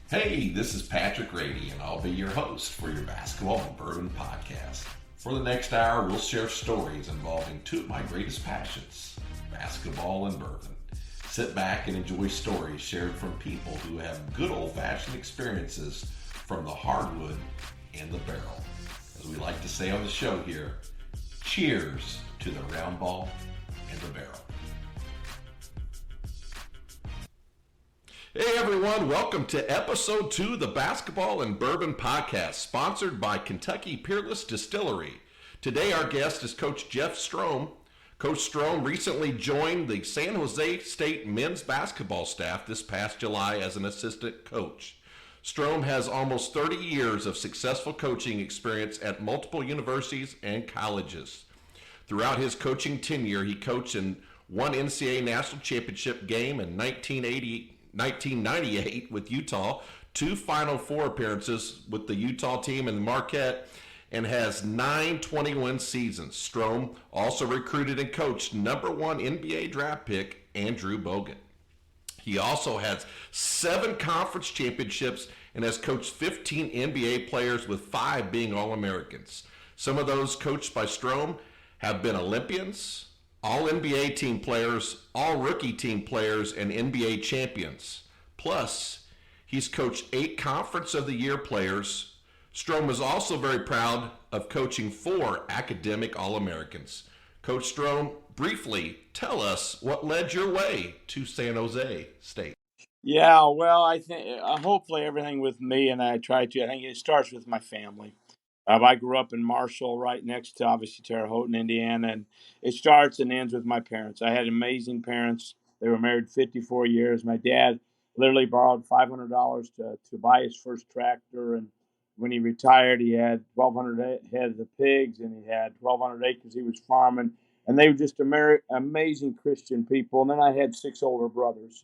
Hey, this is Patrick Rady, and I'll be your host for your Basketball and Bourbon podcast. For the next hour, we'll share stories involving two of my greatest passions, basketball and bourbon. Sit back and enjoy stories shared from people who have good old-fashioned experiences from the hardwood and the barrel. As we like to say on the show here, cheers to the round ball and the barrel. Hey everyone, welcome to episode 2 of the Basketball and Bourbon podcast, sponsored by Kentucky Peerless Distillery. Today our guest is Coach Jeff Strohm. Coach Strohm recently joined the San Jose State men's basketball staff this past July as an assistant coach. Strohm has almost 30 years of successful coaching experience at multiple universities and colleges. Throughout his coaching tenure, he coached in one NCAA National Championship game in 1998 with Utah, 2 Final Four appearances with the Utah team in Marquette, and has 9 20-win seasons. Strohm also recruited and coached number 1 NBA draft pick Andrew Bogut. He also has 7 conference championships and has coached 15 NBA players, with 5 being All-Americans. Some of those coached by Strohm have been Olympians, All-NBA team players, All-Rookie team players, and NBA champions. Plus, he's coached 8 Conference of the Year players. Strohm is also very proud of coaching 4 academic All-Americans. Coach Strohm, briefly tell us what led your way to San Jose State. Yeah, well, I think hopefully everything with me, and I think it starts with my family. I grew up in Marshall, right next to obviously Terre Haute, Indiana, and it starts and ends with my parents. I had amazing parents. They were married 54 years. My dad literally borrowed $500 to buy his first tractor, and when he retired, he had 1,200 head of pigs, and he had 1,200 acres he was farming, and they were just amazing Christian people. And then I had 6 older brothers.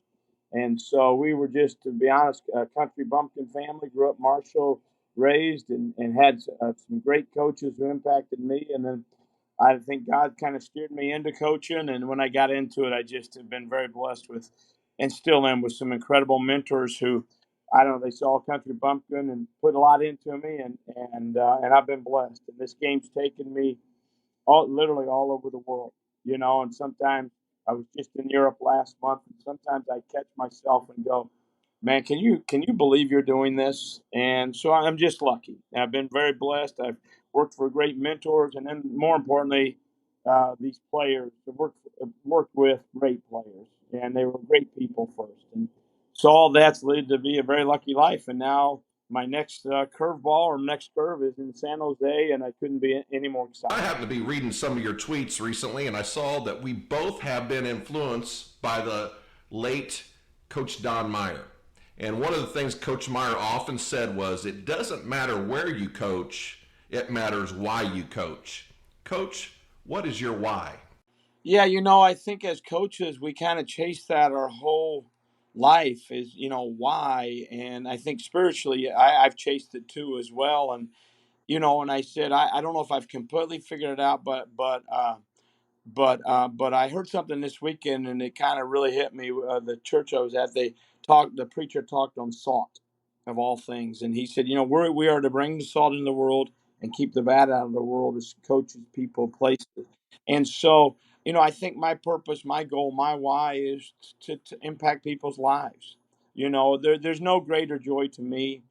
And so we were just, to be honest, a country bumpkin family, grew up Marshall, raised and had some great coaches who impacted me. And then I think God kind of steered me into coaching. And when I got into it, I just have been very blessed with, and still am, with some incredible mentors who, I don't know, they saw country bumpkin and put a lot into me. And I've been blessed. And this game's taken me literally all over the world, and sometimes I was just in Europe last month, and sometimes I catch myself and go, man, can you believe you're doing this? And so I'm just lucky. I've been very blessed. I've worked for great mentors, and then more importantly, these players. I've worked with great players, and they were great people first. And so all that's led to be a very lucky life. And now my next curveball or next curve is in San Jose, and I couldn't be any more excited. I happened to be reading some of your tweets recently, and I saw that we both have been influenced by the late Coach Don Meyer. And one of the things Coach Meyer often said was, it doesn't matter where you coach, it matters why you coach. Coach, what is your why? Yeah, I think as coaches, we kind of chase that our whole life is, why. And I think spiritually, I've chased it too as well. And I said, I don't know if I've completely figured it out, but I heard something this weekend, and it kind of really hit me. The church I was at, the preacher talked on salt of all things. And he said, we are to bring the salt in the world and keep the bad out of the world as coaches, people, places. And so, I think my purpose, my goal, my why is to impact people's lives. There's no greater joy to me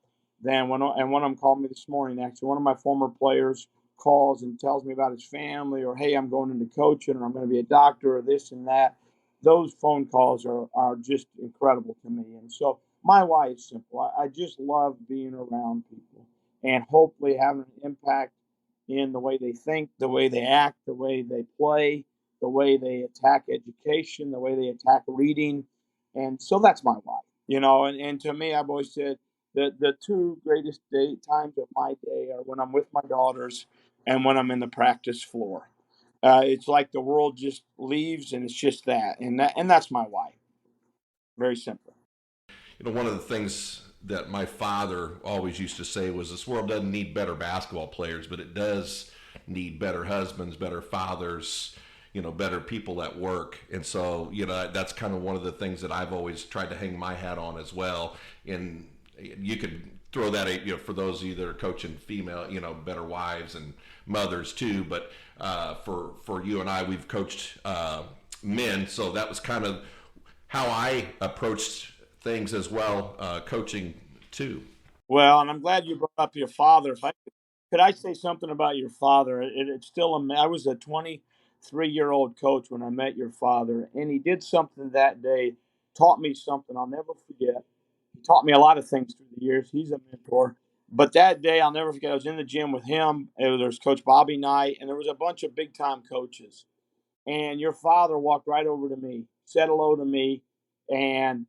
than one of them called me this morning. Actually, one of my former players calls and tells me about his family, or, hey, I'm going into coaching, or I'm going to be a doctor, or this and that. Those phone calls are just incredible to me. And so my why is simple. I just love being around people and hopefully having an impact in the way they think, the way they act, the way they play, the way they attack education, the way they attack reading. And so that's my why. And to me, I've always said that the 2 greatest times of my day are when I'm with my daughters and when I'm in the practice floor. It's like the world just leaves, and it's just that, and that's my why. Very simple. One of the things that my father always used to say was, this world doesn't need better basketball players, but it does need better husbands, better fathers, better people at work. And so, that's kind of one of the things that I've always tried to hang my hat on as well. you could throw that for those of you that are coaching female, better wives and mothers too. But for you and I, we've coached men, so that was kind of how I approached things as well, coaching too. Well, and I'm glad you brought up your father. If I could I say something about your father? It's still I was a 23-year-old coach when I met your father, and he did something that day, taught me something I'll never forget. He taught me a lot of things through the years. He's a mentor. But that day, I'll never forget. I was in the gym with him. There was Coach Bobby Knight, and there was a bunch of big time coaches. And your father walked right over to me, said hello to me, and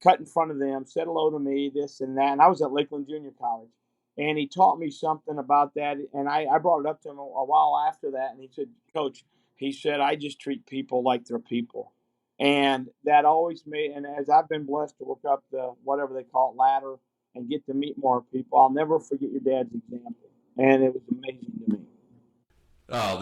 cut in front of them, said hello to me, this and that. And I was at Lakeland Junior College. And he taught me something about that. And I brought it up to him a while after that. And he said, Coach, he said, I just treat people like they're people. And that always made, and as I've been blessed to work up the whatever they call it ladder and get to meet more people, I'll never forget your dad's example. And it was amazing to me. Oh,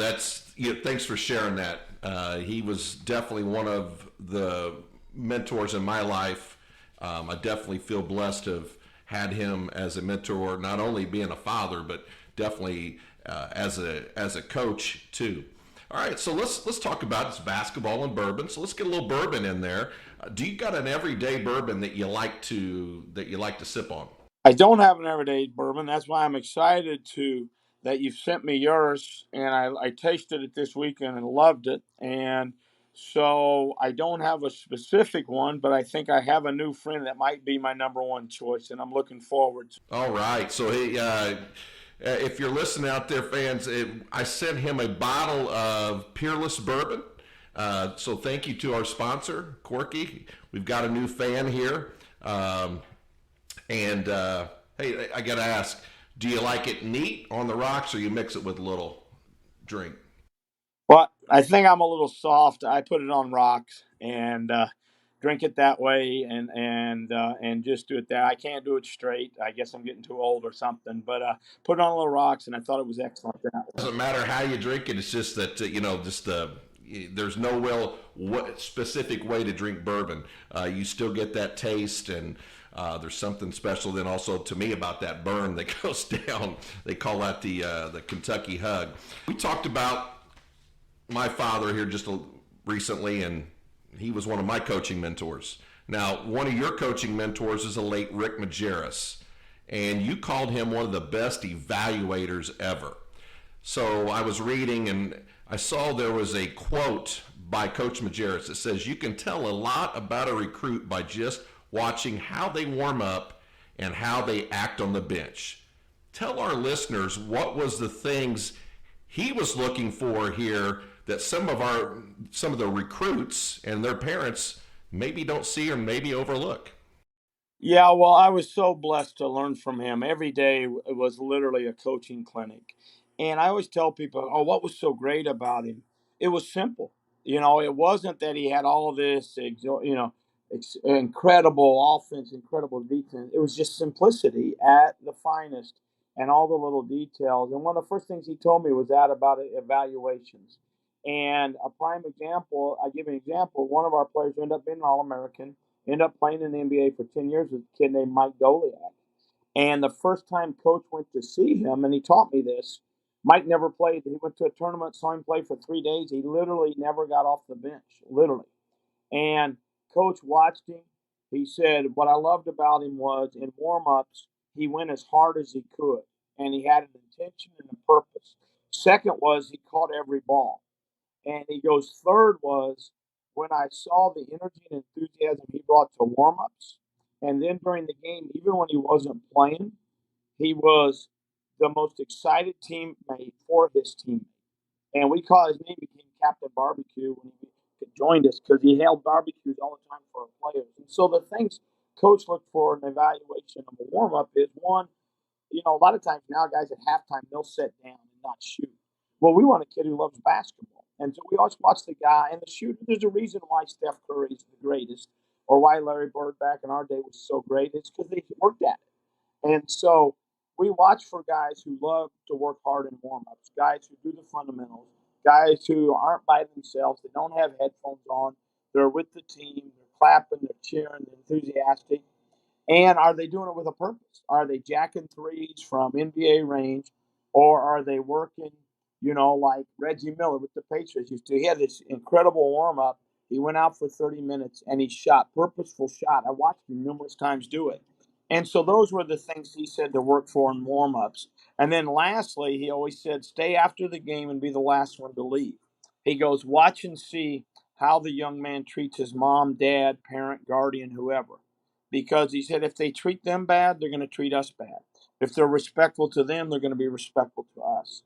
thanks for sharing that. He was definitely one of the mentors in my life. I definitely feel blessed to have had him as a mentor, not only being a father, but definitely as a coach too. All right, so let's talk about it's basketball and bourbon. So let's get a little bourbon in there. Do you got an everyday bourbon that you like to sip on? I don't have an everyday bourbon. That's why I'm excited to that you've sent me yours, and I tasted it this weekend and loved it. And so I don't have a specific one, but I think I have a new friend that might be my number one choice, and I'm looking forward to. All right. So hey, if you're listening out there, fans, I sent him a bottle of Peerless Bourbon. So thank you to our sponsor, Corky. We've got a new fan here. And hey, I got to ask, do you like it neat on the rocks or you mix it with a little drink? But I think I'm a little soft. I put it on rocks and drink it that way, and just do it that. I can't do it straight. I guess I'm getting too old or something. But put it on little rocks, and I thought it was excellent that way. Doesn't matter how you drink it. It's just that just there's no specific way to drink bourbon. You still get that taste, and there's something special. Then also to me about that burn that goes down. They call that the Kentucky hug. We talked about my father here just recently, and he was one of my coaching mentors. Now, one of your coaching mentors is a late Rick Majerus, and you called him one of the best evaluators ever. So I was reading, and I saw there was a quote by Coach Majerus that says, you can tell a lot about a recruit by just watching how they warm up and how they act on the bench. Tell our listeners what was the things he was looking for here that some of the recruits and their parents maybe don't see or maybe overlook. Yeah, well, I was so blessed to learn from him. Every day was literally a coaching clinic. And I always tell people, oh, what was so great about him? It was simple. It wasn't that he had all this, incredible offense, incredible defense. It was just simplicity at the finest and all the little details. And one of the first things he told me was that about evaluations. And a prime example, I give an example. One of our players ended up being an All-American, ended up playing in the NBA for 10 years with a kid named Mike Goliak. And the first time coach went to see him, and he taught me this, Mike never played. He went to a tournament, saw him play for 3 days. He literally never got off the bench, literally. And coach watched him. He said, what I loved about him was in warm-ups, he went as hard as he could, and he had an intention and a purpose. Second was he caught every ball. And he goes, third was when I saw the energy and enthusiasm he brought to warm-ups. And then during the game, even when he wasn't playing, he was the most excited teammate for his team. And we call his name became Captain Barbecue when he joined us because he held barbecues all the time for our players. And so the things coach looked for in an evaluation of a warm-up is one, a lot of times now guys at halftime, they'll sit down and not shoot. Well, we want a kid who loves basketball. And so we always watch the guy and the shooter. There's a reason why Steph Curry is the greatest or why Larry Bird back in our day was so great. It's because they worked at it. And so we watch for guys who love to work hard in warm-ups, guys who do the fundamentals, guys who aren't by themselves. They don't have headphones on. They're with the team. They're clapping. They're cheering. They're enthusiastic. And are they doing it with a purpose? Are they jacking threes from NBA range, or are they working, like Reggie Miller with the Patriots used to? He had this incredible warm up. He went out for 30 minutes and he shot purposeful shot. I watched him numerous times do it. And so those were the things he said to work for in warm ups. And then lastly, he always said, stay after the game and be the last one to leave. He goes, watch and see how the young man treats his mom, dad, parent, guardian, whoever, because he said if they treat them bad, they're going to treat us bad. If they're respectful to them, they're going to be respectful to us.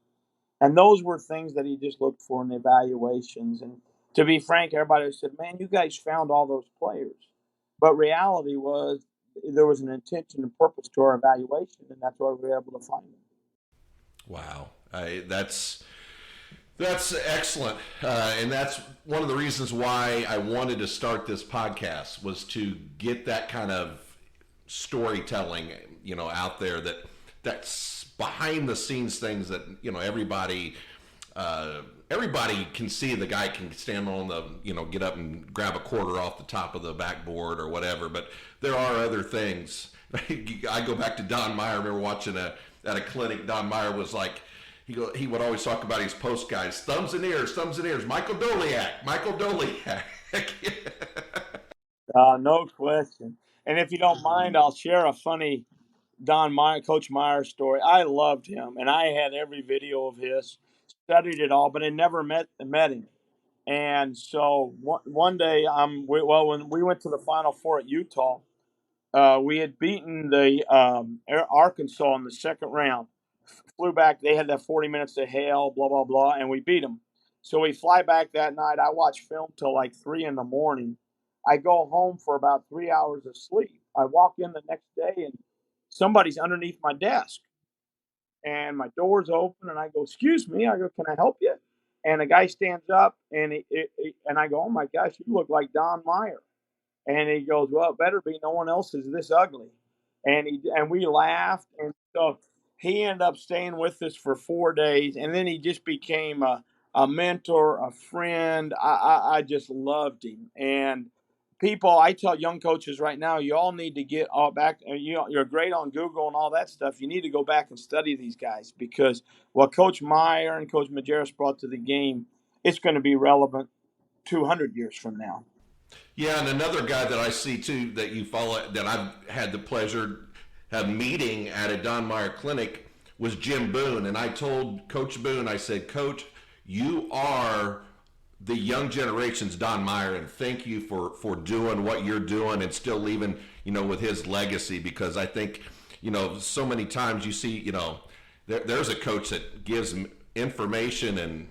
And those were things that he just looked for in the evaluations. And to be frank, everybody said, man, you guys found all those players. But reality was there was an intention and purpose to our evaluation, and that's why we were able to find them. Wow, that's excellent, and that's one of the reasons why I wanted to start this podcast, was to get that kind of storytelling, out there, that's behind the scenes things that everybody can see. The guy can stand on the get up and grab a quarter off the top of the backboard or whatever, but there are other things. I go back to Don Meyer. I remember watching at a clinic. Don Meyer was like, he would always talk about his post guys, thumbs and ears, Michael Doliak. No question. And if you don't mind, I'll share a funny Coach Meyer story. I loved him, and I had every video of his, studied it all, but I never met him. And so one day, when we went to the Final Four at Utah, we had beaten the Arkansas in the second round. Flew back. They had that 40 minutes of hell, blah blah blah, and we beat them. So we fly back that night. I watch film till like 3 in the morning. I go home for about 3 hours of sleep. I walk in the next day and somebody's underneath my desk, and my door's open, and I go, "Excuse me." I go, "Can I help you?" And a guy stands up, and and I go, "Oh my gosh, you look like Don Meyer." And he goes, "Well, it better be. No one else is this ugly." And we laughed, and so he ended up staying with us for 4 days, and then he just became a mentor, a friend. I just loved him. And I tell young coaches right now, you all need to get all back. You're great on Google and all that stuff. You need to go back and study these guys, because what Coach Meyer and Coach Majerus brought to the game, it's going to be relevant 200 years from now. Yeah, and another guy that I see too that you follow, that I've had the pleasure of meeting at a Don Meyer clinic, was Jim Boone. And I told Coach Boone, I said, Coach, you are the young generation's Don Meyer, and thank you for doing what you're doing and still leaving, with his legacy. Because I think, so many times you see, there's a coach that gives information and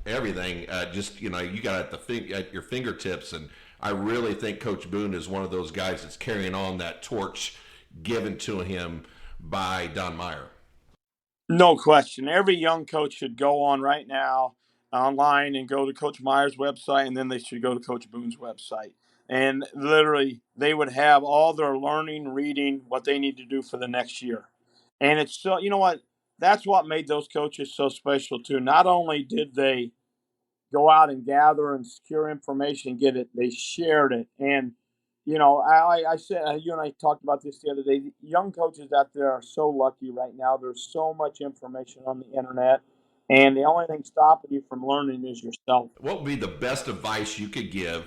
everything, just you got at your fingertips. And I really think Coach Boone is one of those guys that's carrying on that torch given to him by Don Meyer. No question. Every young coach should go on right now online and go to Coach Meyer's website, and then they should go to Coach Boone's website. And literally, they would have all their learning, reading, what they need to do for the next year. And it's so, you know what? That's what made those coaches so special, too. Not only did they go out and gather and secure information and get it, they shared it. And I said, you and I talked about this the other day. Young coaches out there are so lucky right now. There's so much information on the internet, and the only thing stopping you from learning is yourself. What would be the best advice you could give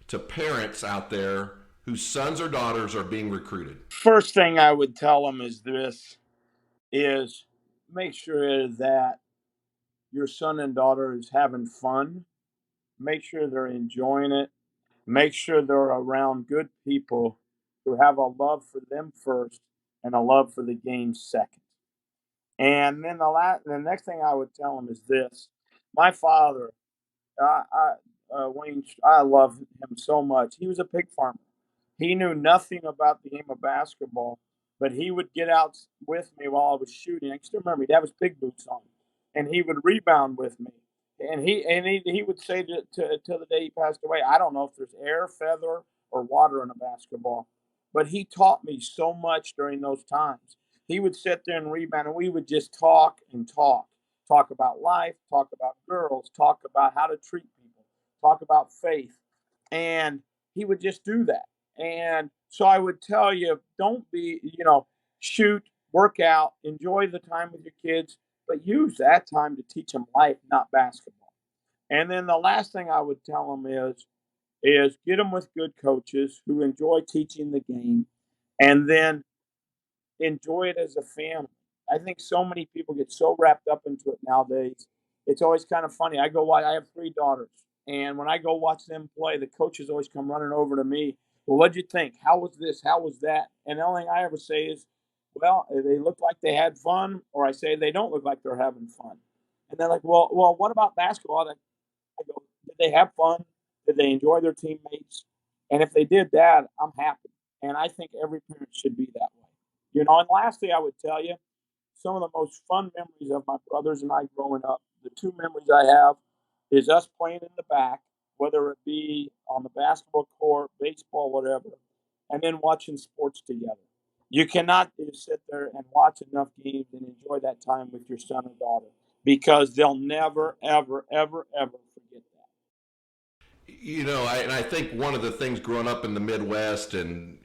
to parents out there whose sons or daughters are being recruited? First thing I would tell them is this: is make sure that your son and daughter is having fun. Make sure they're enjoying it. Make sure they're around good people who have a love for them first and a love for the game second. And then the next thing I would tell them is this: my father, Wayne, I love him so much. He was a pig farmer. He knew nothing about the game of basketball, but he would get out with me while I was shooting. I can still remember he'd have his big boots on, and he would rebound with me. And he would say to the day he passed away, I don't know if there's air, feather, or water in a basketball, but he taught me so much during those times. He would sit there and rebound, and we would just talk and talk about life, talk about girls, talk about how to treat people, talk about faith, and he would just do that. And So I would tell you, don't be, shoot, work out, enjoy the time with your kids, but use that time to teach them life, not basketball. And then the last thing I would tell them is get them with good coaches who enjoy teaching the game, and then enjoy it as a family. I think so many people get so wrapped up into it nowadays. It's always kind of funny. I have three daughters, and when I go watch them play, the coaches always come running over to me. Well, what'd you think? How was this? How was that? And the only thing I ever say is, well, they look like they had fun, or I say they don't look like they're having fun. And they're like, well, what about basketball? I go, did they have fun? Did they enjoy their teammates? And if they did that, I'm happy. And I think every parent should be that way. And lastly, I would tell you some of the most fun memories of my brothers and I growing up. The two memories I have is us playing in the back, whether it be on the basketball court, baseball, whatever, and then watching sports together. You cannot just sit there and watch enough games and enjoy that time with your son or daughter because they'll never, ever, ever, ever forget that. And I think one of the things growing up in the Midwest and,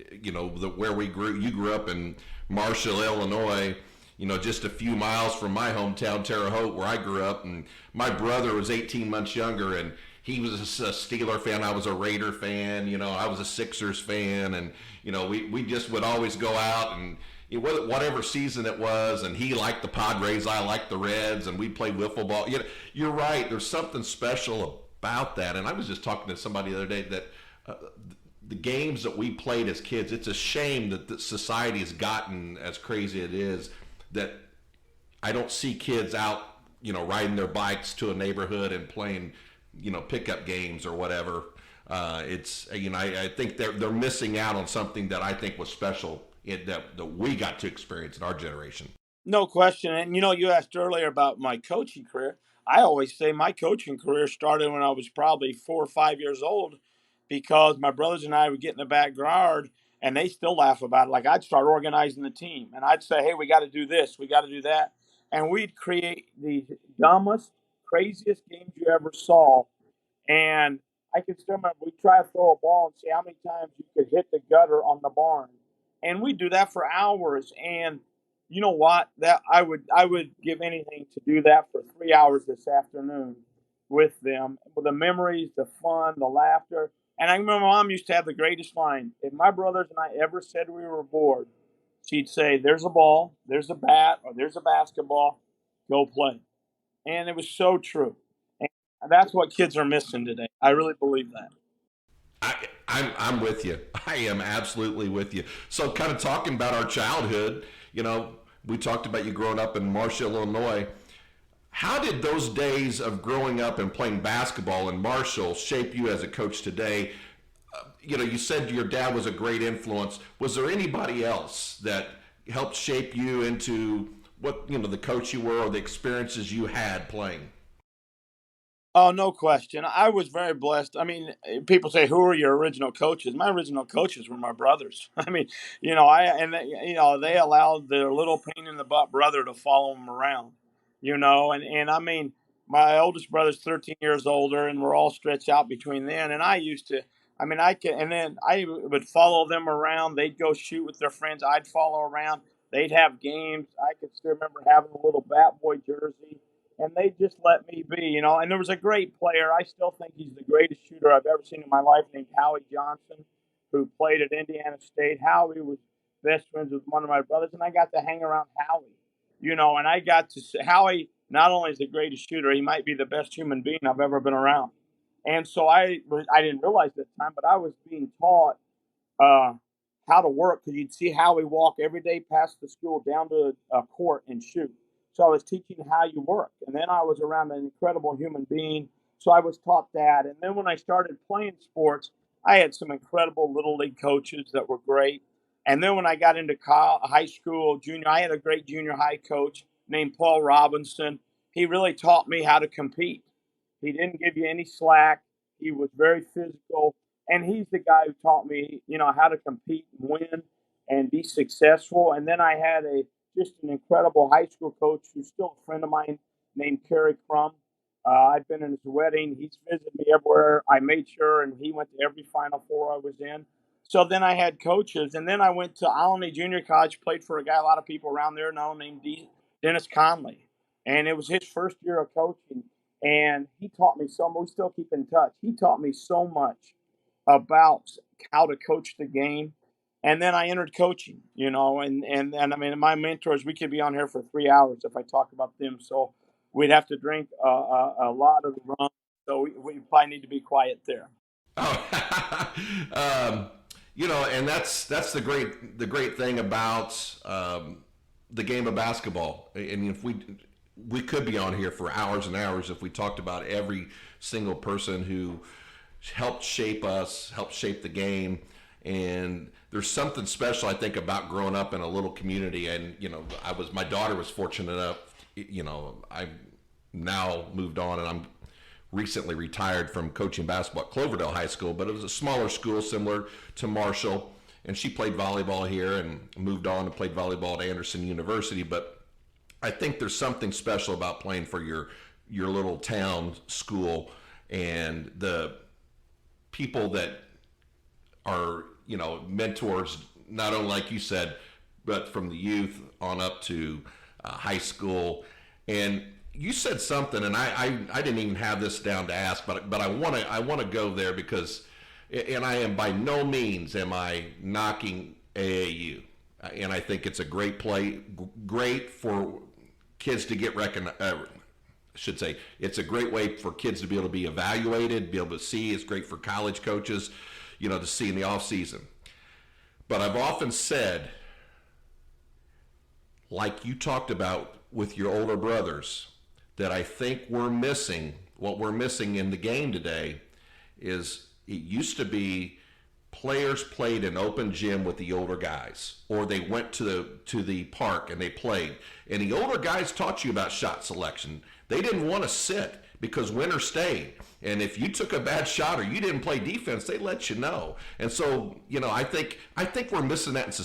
where you grew up in Marshall, Illinois, just a few miles from my hometown, Terre Haute, where I grew up. And my brother was 18 months younger, and he was a Steeler fan. I was a Raider fan. I was a Sixers fan. And, we just would always go out and whatever season it was, and he liked the Padres, I liked the Reds, and we'd play wiffle ball. You're right. There's something special about that. And I was just talking to somebody the other day that the games that we played as kids, it's a shame that the society has gotten as crazy as it is, that I don't see kids out, riding their bikes to a neighborhood and playing, pickup games or whatever. I think they're missing out on something that I think was special that we got to experience in our generation. No question. And you asked earlier about my coaching career. I always say my coaching career started when I was probably 4 or 5 years old because my brothers and I would get in the backyard and they still laugh about it. Like I'd start organizing the team and I'd say, hey, we got to do this, we got to do that. And we'd create the dumbest, craziest games you ever saw. And I can still remember we try to throw a ball and see how many times you could hit the gutter on the barn. And we do that for hours. And you know what? That I would give anything to do that for 3 hours this afternoon with them. With the memories, the fun, the laughter. And I remember my mom used to have the greatest line. If my brothers and I ever said we were bored, she'd say, there's a ball, there's a bat, or there's a basketball, go play. And it was so true. And that's what kids are missing today. I really believe that. I'm with you. I am absolutely with you. So, kind of talking about our childhood, we talked about you growing up in Marshall, Illinois. How did those days of growing up and playing basketball in Marshall shape you as a coach today? You said your dad was a great influence. Was there anybody else that helped shape you into what, the coach you were or the experiences you had playing? Oh, no question. I was very blessed. I mean, people say, "Who are your original coaches?" My original coaches were my brothers. I mean, they allowed their little pain in the butt brother to follow them around. And I mean, my oldest brother's 13 years older, and we're all stretched out between then. And I used to, I mean, I could, and then I would follow them around. They'd go shoot with their friends. I'd follow around. They'd have games. I could still remember having a little bat boy jersey and they just let me be. And there was a great player. I still think he's the greatest shooter I've ever seen in my life, named Howie Johnson, who played at Indiana State. Howie was best friends with one of my brothers, and I got to hang around Howie. And I got to see Howie not only is the greatest shooter, he might be the best human being I've ever been around. And so I didn't realize at the time, but I was being taught uh, how to work because you'd see how we walk every day past the school down to a court and shoot. So I was teaching how you work. And then I was around an incredible human being. So I was taught that. And then when I started playing sports, I had some incredible little league coaches that were great. And then when I got into high school, junior, I had a great junior high coach named Paul Robinson. He really taught me how to compete. He didn't give you any slack. He was very physical. And he's the guy who taught me, how to compete and win and be successful. And then I had just an incredible high school coach who's still a friend of mine named Kerry Crum. I've been in his wedding. He's visited me everywhere. I made sure, and he went to every Final Four I was in. So then I had coaches, and then I went to Alamy Junior College, played for a guy a lot of people around there know named Dennis Conley, and it was his first year of coaching, and he taught me so much. We still keep in touch. He taught me so much about how to coach the game, and then I entered coaching, and I mean my mentors. We could be on here for 3 hours if I talk about them. So we'd have to drink a lot of the rum. So we probably need to be quiet there. Oh, and that's the great thing about the game of basketball. And if we could be on here for hours and hours if we talked about every single person who helped shape us, helped shape the game. And there's something special, I think, about growing up in a little community. And my daughter was fortunate enough. I now moved on, and I'm recently retired from coaching basketball at Cloverdale High School, but it was a smaller school similar to Marshall. And she played volleyball here and moved on and played volleyball at Anderson University. But I think there's something special about playing for your little town school, and the people that are mentors, not only like you said, but from the youth on up to high school. And you said something, and I didn't even have this down to ask, but I want to go there because, and I am by no means am I knocking AAU, and I think it's a great great for kids to get recognized. Should say it's a great way for kids to be able to be evaluated, be able to see. It's great for college coaches, to see in the off season. But I've often said, like you talked about with your older brothers, that I think what we're missing in the game today is it used to be players played in open gym with the older guys, or they went to the park and they played. And the older guys taught you about shot selection. They didn't want to sit because winner stayed. And if you took a bad shot or you didn't play defense, they let you know. And so, I think we're missing that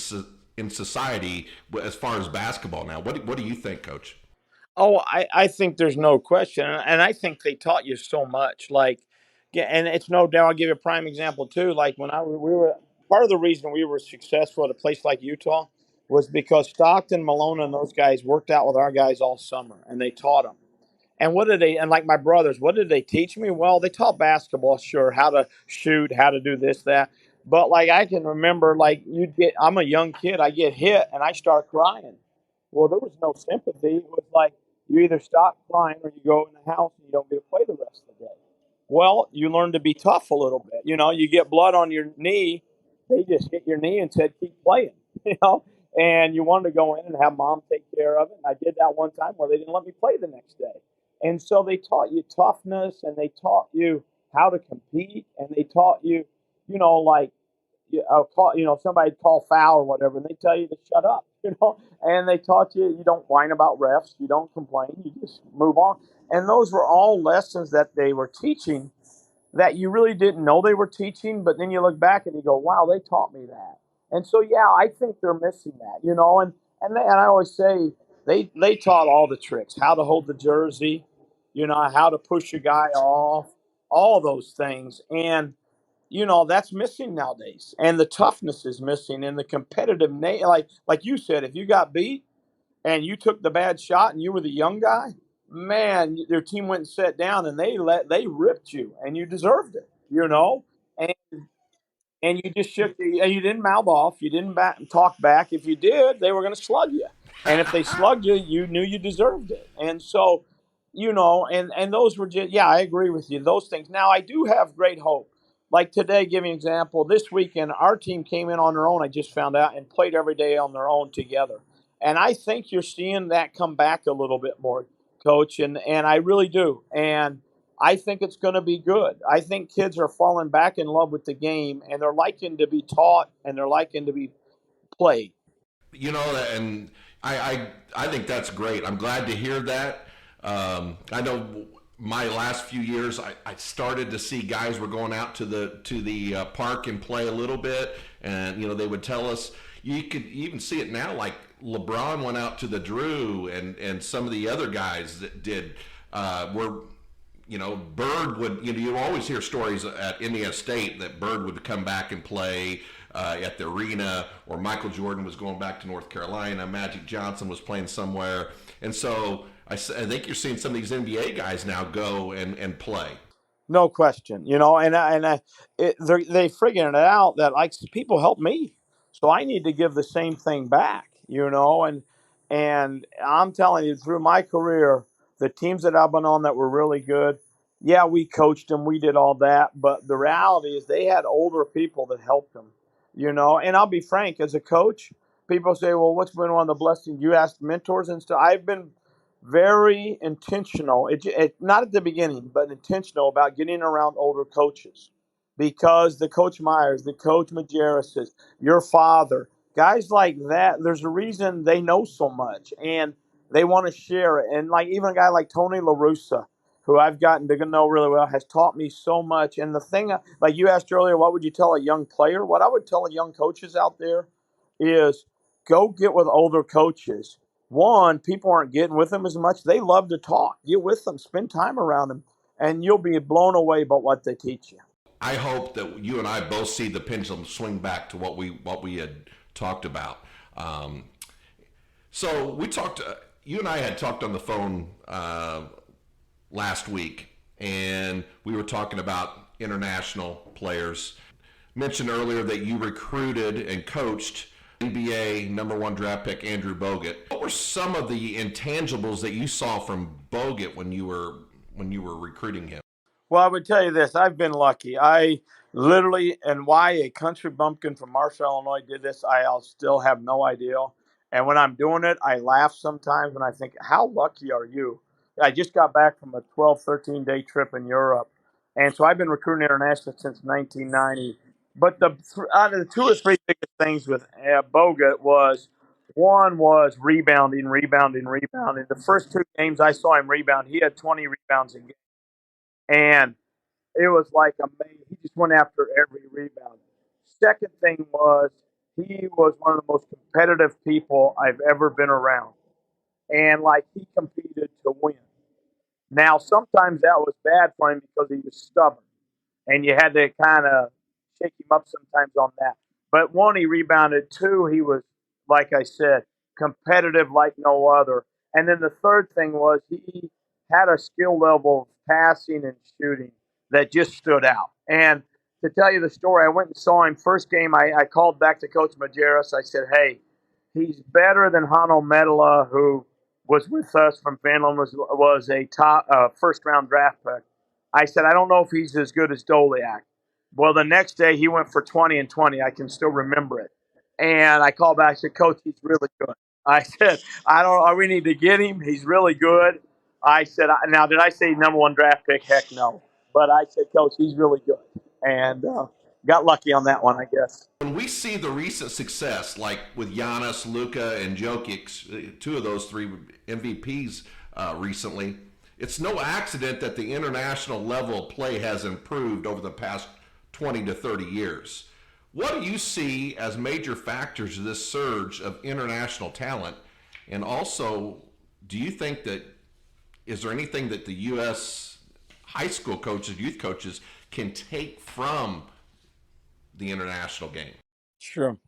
in society as far as basketball now. What do you think, Coach? Oh, I think there's no question, and I think they taught you so much. Like, yeah, and it's no doubt. I'll give you a prime example too. Like when we were part of the reason we were successful at a place like Utah was because Stockton, Malone, and those guys worked out with our guys all summer, and they taught them. And what did they? And like my brothers, what did they teach me? Well, they taught basketball, sure, how to shoot, how to do this, that. But like I can remember, like I'm a young kid, I get hit, and I start crying. Well, there was no sympathy. It was like you either stop crying or you go in the house and you don't get to play the rest of the day. Well, you learn to be tough a little bit. You get blood on your knee. They just hit your knee and said, keep playing, and you wanted to go in and have mom take care of it. And I did that one time where they didn't let me play the next day. And so they taught you toughness, and they taught you how to compete, and they taught you, like, somebody'd call foul or whatever, and they tell you to shut up, and they taught you don't whine about refs, you don't complain, you just move on. And those were all lessons that they were teaching that you really didn't know they were teaching, but then you look back and you go, wow, they taught me that. And so, yeah, I think they're missing that, and I always say they taught all the tricks, how to hold the jersey, how to push a guy off, all those things. And that's missing nowadays, and the toughness is missing, and the competitive like you said, if you got beat and you took the bad shot and you were the young guy, man, their team went and sat down and they ripped you, and you deserved it, and you just you didn't mouth off, you didn't talk back. If you did, they were going to slug you, and if they slugged you, you knew you deserved it. And so, and those were just, yeah, I agree with you, those things. Now I do have great hope. Like today, give me an example. This weekend, our team came in on their own, I just found out, and played every day on their own together. And I think you're seeing that come back a little bit more, Coach, and I really do. And I think it's going to be good. I think kids are falling back in love with the game, and they're liking to be taught, and they're liking to be played. And I think that's great. I'm glad to hear that. I know my last few years, I started to see guys were going out to the park and play a little bit, and they would tell us. You could even see it now, like LeBron went out to the Drew, and some of the other guys that did were. Bird would, you always hear stories at Indiana State that Bird would come back and play. at the arena, or Michael Jordan was going back to North Carolina, Magic Johnson was playing somewhere. And so I think you're seeing some of these NBA guys now go and play. No question, they figuring it out that like people help me, so I need to give the same thing back, and I'm telling you, through my career, the teams that I've been on that were really good, yeah, we coached them, we did all that, but the reality is they had older people that helped them, and I'll be frank, as a coach, people say, well, what's been one of the blessings? You asked mentors and stuff. I've been very intentional. Not at the beginning, but intentional about getting around older coaches, because the Coach Myers, the Coach Majerus's, your father, guys like that. There's a reason they know so much, and they want to share it. And like even a guy like Tony La Russa, who I've gotten to know really well, has taught me so much. And the thing, like you asked earlier, what would you tell a young player? What I would tell young coaches out there is go get with older coaches. One, people aren't getting with them as much. They love to talk. Get with them, spend time around them, and you'll be blown away by what they teach you. I hope that you and I both see the pendulum swing back to what we had talked about. So we talked. You and I had talked on the phone last week, and we were talking about international players. Mentioned earlier that you recruited and coached NBA #1 draft pick Andrew Bogut. What were some of the intangibles that you saw from Bogut when you were recruiting him? Well, I would tell you this. I've been lucky. I literally, and why a country bumpkin from Marshall, Illinois did this, I'll still have no idea. And when I'm doing it, I laugh sometimes and I think, how lucky are you? I just got back from a 12, 13-day trip in Europe. And so I've been recruiting international since 1990. But out of the two or three biggest things with Bogut was, one was rebounding, rebounding, rebounding. The first two games I saw him rebound, he had 20 rebounds a game. And it was like amazing. He just went after every rebound. Second thing was he was one of the most competitive people I've ever been around. And like he competed to win. Now, sometimes that was bad for him because he was stubborn and you had to kind of shake him up sometimes on that. But one, he rebounded. Two, he was, like I said, competitive like no other. And then the third thing was he had a skill level of passing and shooting that just stood out. And to tell you the story, I went and saw him first game. I called back to Coach Majerus. I said, hey, he's better than Hanno Medela, who was with us from Finland, was a top first round draft pick. I said, I don't know if he's as good as Doliak. Well, the next day he went for 20 and 20. I can still remember it. And I called back and said, Coach, he's really good. I said, I don't. We need to get him. He's really good. I said, now did I say #1 draft pick? Heck no. But I said, Coach, he's really good. And got lucky on that one, I guess. When we see the recent success, like with Giannis, Luka, and Jokic, two of those three MVPs recently, it's no accident that the international level of play has improved over the past 20 to 30 years. What do you see as major factors of this surge of international talent? And also, do you think that, is there anything that the U.S. high school coaches, youth coaches, can take from the international game? Sure.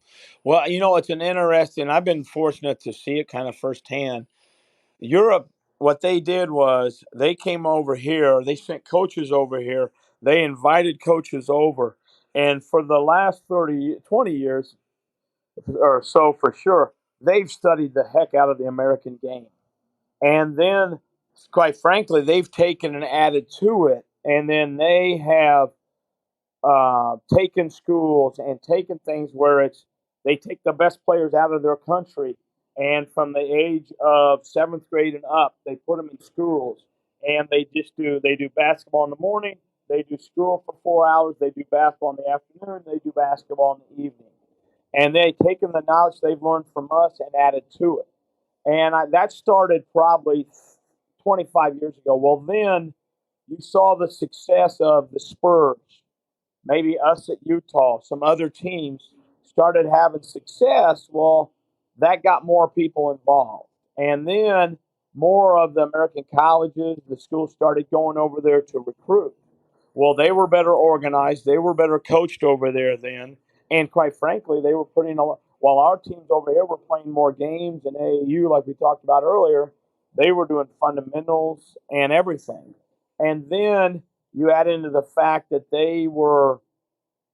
Well, it's an interesting, I've been fortunate to see it kind of firsthand. Europe, what they did was they came over here, they sent coaches over here, they invited coaches over. And for the last 20 years or so, for sure, they've studied the heck out of the American game. And then, quite frankly, they've taken and added to it. And then they have taken schools and taken things where they take the best players out of their country, and from the age of seventh grade and up, they put them in schools, and they do basketball in the morning, they do school for 4 hours, they do basketball in the afternoon, they do basketball in the evening, and they've taken the knowledge they've learned from us and added to it, and that started probably 25 years ago. Well, then you saw the success of the Spurs, maybe us at Utah, some other teams started having success. Well, that got more people involved. And then more of the American colleges, the schools started going over there to recruit. Well, they were better organized, they were better coached over there then. And quite frankly, they were putting a while our teams over here were playing more games in AAU, like we talked about earlier, they were doing fundamentals and everything. And then you add into the fact that they were,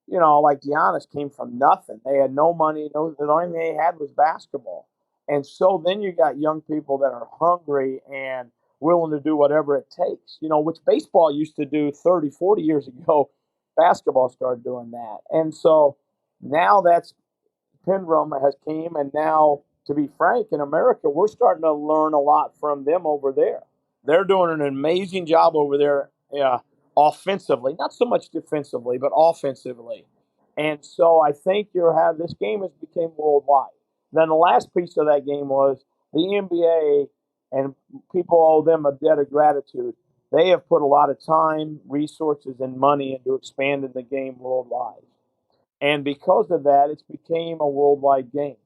like Giannis came from nothing. They had no money. No, the only thing they had was basketball. And so then you got young people that are hungry and willing to do whatever it takes, which baseball used to do 30, 40 years ago. Basketball started doing that. And so now that's Pendrum has came, and now, to be frank, in America, we're starting to learn a lot from them over there. They're doing an amazing job over there, offensively, not so much defensively, but offensively. And so I think this game has become worldwide. Then the last piece of that game was the NBA, and people owe them a debt of gratitude. They have put a lot of time, resources, and money into expanding the game worldwide. And because of that, it's became a worldwide game.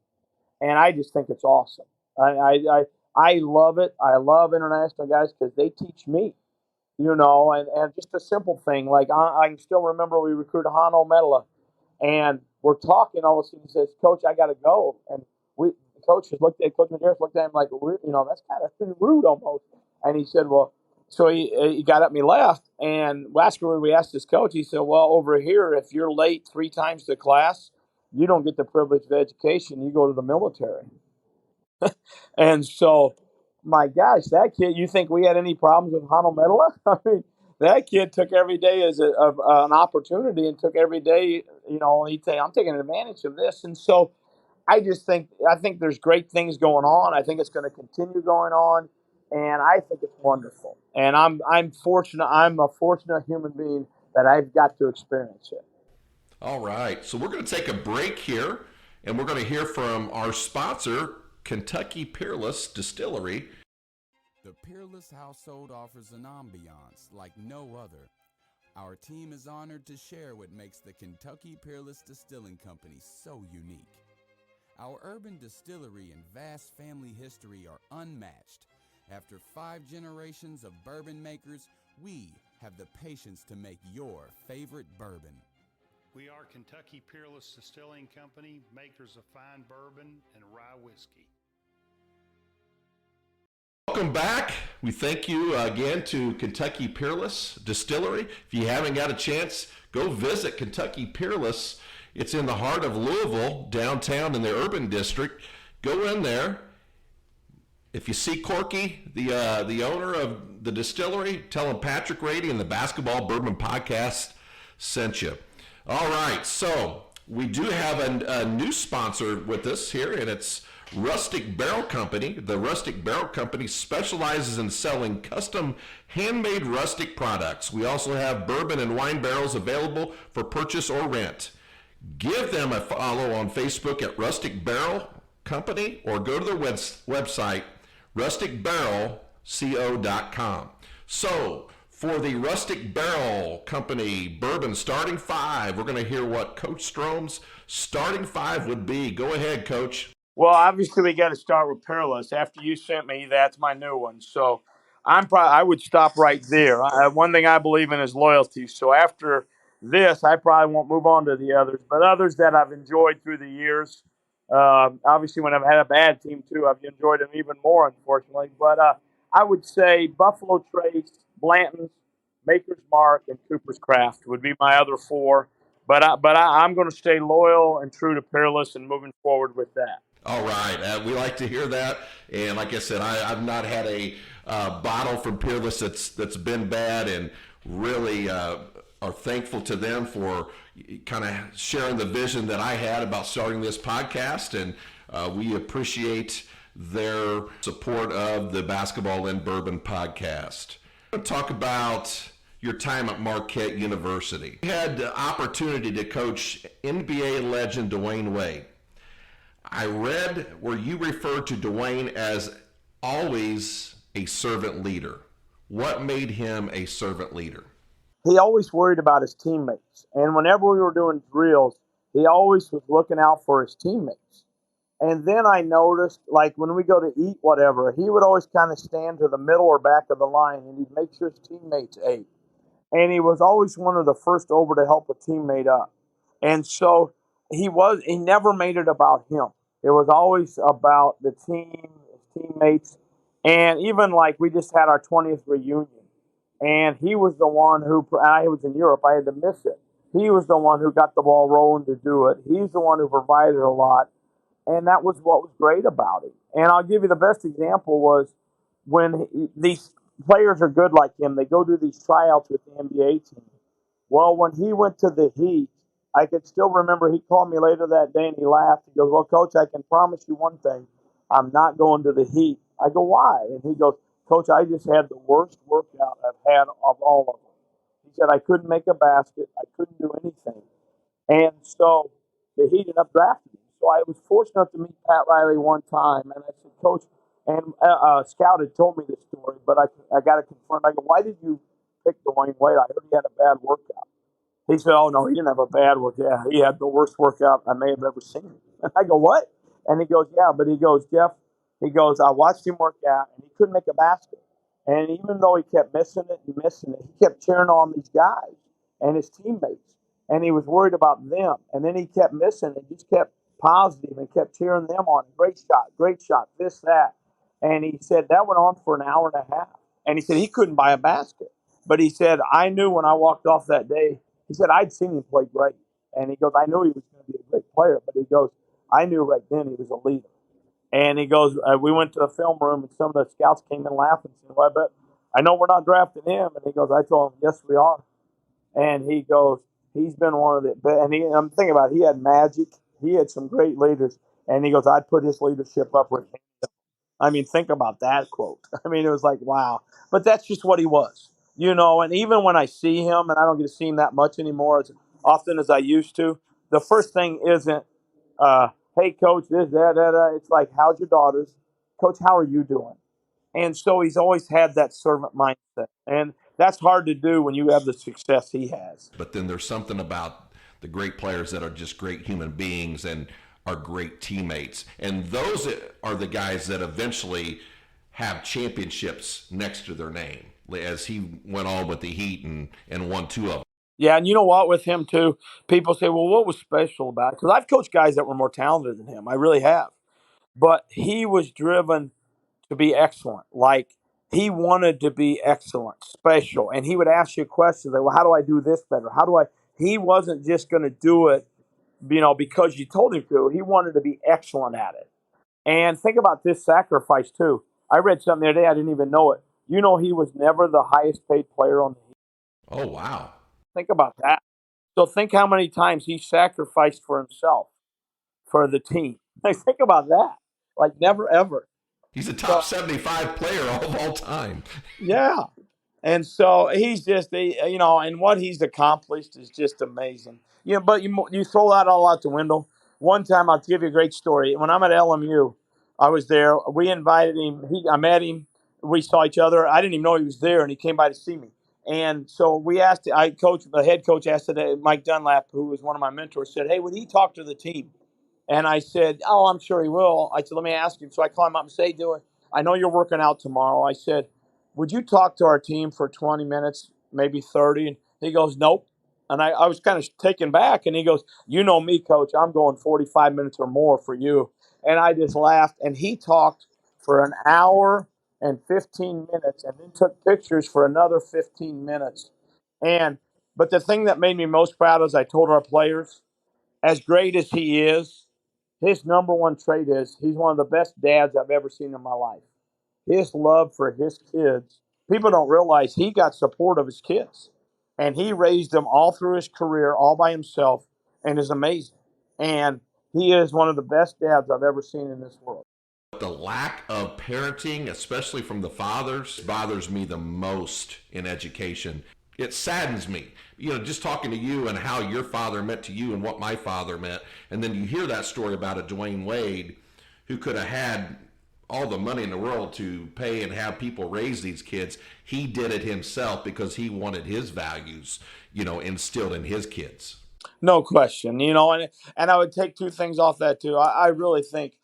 And I just think it's awesome. I love it. I love international guys because they teach me, and just a simple thing. Like I can still remember we recruited Hano Medela, and we're talking. All of a sudden, he says, "Coach, I got to go." And the coach Medeiros looked at him like, that's kind of rude almost. And he said, "Well," so he got up and he left. And afterward, we asked his coach. He said, "Well, over here, if you're late 3 times to class, you don't get the privilege of education. You go to the military." And so, my gosh, that kid, you think we had any problems with Hano Medela? I mean, that kid took every day as an opportunity and took every day, he'd say, "I'm taking advantage of this." And so I think there's great things going on. I think it's going to continue going on. And I think it's wonderful. And I'm fortunate. I'm a fortunate human being that I've got to experience it. All right. So we're going to take a break here, and we're going to hear from our sponsor, Kentucky Peerless Distillery. The Peerless household offers an ambiance like no other. Our team is honored to share what makes the Kentucky Peerless Distilling Company so unique. Our urban distillery and vast family history are unmatched. After 5 generations of bourbon makers, we have the patience to make your favorite bourbon. We are Kentucky Peerless Distilling Company, makers of fine bourbon and rye whiskey. Welcome back. We thank you again to Kentucky Peerless Distillery. If you haven't got a chance, go visit Kentucky Peerless. It's in the heart of Louisville, downtown in the urban district. Go in there. If you see Corky, the owner of the distillery, tell him Patrick Rady and the Basketball Bourbon Podcast sent you. All right, so we do have a new sponsor with us here, and it's Rustic Barrel Company. The Rustic Barrel Company specializes in selling custom handmade rustic products. We also have bourbon and wine barrels available for purchase or rent. Give them a follow on Facebook at Rustic Barrel Company or go to their website, rusticbarrelco.com. So, for the Rustic Barrel Company Bourbon Starting 5, we're going to hear what Coach Strohm's Starting 5 would be. Go ahead, Coach. Well, obviously we got to start with Peerless. After you sent me, that's my new one. So I would stop right there. One thing I believe in is loyalty. So after this, I probably won't move on to the others, but others that I've enjoyed through the years. Obviously, when I've had a bad team too, I've enjoyed them even more, unfortunately. But I would say Buffalo Trace, Blanton's, Maker's Mark, and Cooper's Craft would be my other 4. But I'm going to stay loyal and true to Peerless and moving forward with that. All right. We like to hear that. And like I said, I've not had a bottle from Peerless that's been bad, and really are thankful to them for kind of sharing the vision that I had about starting this podcast. And we appreciate their support of the Basketball and Bourbon podcast. I'm going to talk about your time at Marquette University. You had the opportunity to coach NBA legend Dwayne Wade. I read where you referred to Dwayne as always a servant leader. What made him a servant leader? He always worried about his teammates. And whenever we were doing drills, he always was looking out for his teammates. And then I noticed, like when we go to eat whatever, he would always kind of stand to the middle or back of the line, and he'd make sure his teammates ate. And he was always one of the first over to help a teammate up. And so he never made it about him. It was always about the team, his teammates, and even like we just had our 20th reunion, and he was the one who I was in Europe. I had to miss it. He was the one who got the ball rolling to do it. He's the one who provided a lot, and that was what was great about it. And I'll give you the best example was when these players are good like him. They go do these tryouts with the NBA team. Well, when he went to the Heat, I could still remember he called me later that day and he laughed. He goes, "Well, Coach, I can promise you one thing. I'm not going to the Heat." I go, "Why?" And he goes, "Coach, I just had the worst workout I've had of all of them." He said, "I couldn't make a basket. I couldn't do anything." And so the Heat ended up drafting him. So I was fortunate enough to meet Pat Riley one time. And I said, "Coach," and Scout had told me this story, but I got to confirm. I go, "Why did you pick Dwayne Wade? I heard he had a bad workout." He said, "Oh, no, he didn't have a bad workout. Yeah, he had the worst workout I may have ever seen." And I go, "What?" And he goes, "Yeah," but he goes, "Jeff," he goes, "I watched him work out, and he couldn't make a basket. And even though he kept missing it and missing it, he kept cheering on these guys and his teammates. And he was worried about them. And then he kept missing it, just kept positive and kept cheering them on. Great shot, this, that." And he said that went on for an hour and a half. And he said he couldn't buy a basket. But he said, "I knew when I walked off that day," he said, "I'd seen him play great." And he goes, "I knew he was going to be a great player." But he goes, "I knew right then he was a leader." And he goes, "We went to the film room and some of the scouts came in laughing and said, 'Well, I know we're not drafting him.'" And he goes, "I told him, 'Yes, we are.'" And he goes, "He's been one of the," I'm thinking about it, he had magic. He had some great leaders. And he goes, "I'd put his leadership up with him." I mean, think about that quote. I mean, it was like, wow. But that's just what he was, you know. And even when I see him, and I don't get to see him that much anymore as often as I used to, the first thing isn't, "Hey, Coach, this, that, that, that." It's like, "How's your daughters? Coach, how are you doing?" And so he's always had that servant mindset. And that's hard to do when you have the success he has. But then there's something about the great players that are just great human beings and are great teammates. And those are the guys that eventually have championships next to their name, as he went on with the Heat and won two of them. Yeah, and you know what, with him too, people say, "Well, what was special about it?" Because I've coached guys that were more talented than him. I really have. But he was driven to be excellent. Like he wanted to be excellent, special. And he would ask you questions like, "Well, how do I do this better? How do I?" He wasn't just going to do it, because you told him to. He wanted to be excellent at it. And think about this sacrifice too. I read something the other day, I didn't even know it. You know, he was never the highest paid player on the team. Oh, wow. Think about that. So think how many times he sacrificed for himself, for the team. Like, think about that. Like never ever. He's a top So 75 player of all time. yeah. And so he's just, and what he's accomplished is just amazing. But you throw that all out the window. One time, I'll give you a great story. When I'm at LMU, I was there. We invited him. I met him. We saw each other. I didn't even know he was there, and he came by to see me. And so we asked. The head coach asked today, Mike Dunlap, who was one of my mentors, said, "Hey, would he talk to the team?" And I said, "Oh, I'm sure he will." I said, "Let me ask him." So I call him up and say, I know you're working out tomorrow." I said, "Would you talk to our team for 20 minutes, maybe 30? And he goes, "Nope." And I was kind of taken back. And he goes, "You know me, Coach. I'm going 45 minutes or more for you." And I just laughed. And he talked for an hour and 15 minutes and then took pictures for another 15 minutes. And but the thing that made me most proud is I told our players, as great as he is, his number one trait is he's one of the best dads I've ever seen in my life. His love for his kids. People don't realize he got support of his kids. And he raised them all through his career, all by himself, and is amazing. And he is one of the best dads I've ever seen in this world. The lack of parenting, especially from the fathers, bothers me the most in education. It saddens me, just talking to you and how your father meant to you and what my father meant. And then you hear that story about a Dwayne Wade who could have had all the money in the world to pay and have people raise these kids. He did it himself because he wanted his values, instilled in his kids. No question. And I would take two things off that too. I really think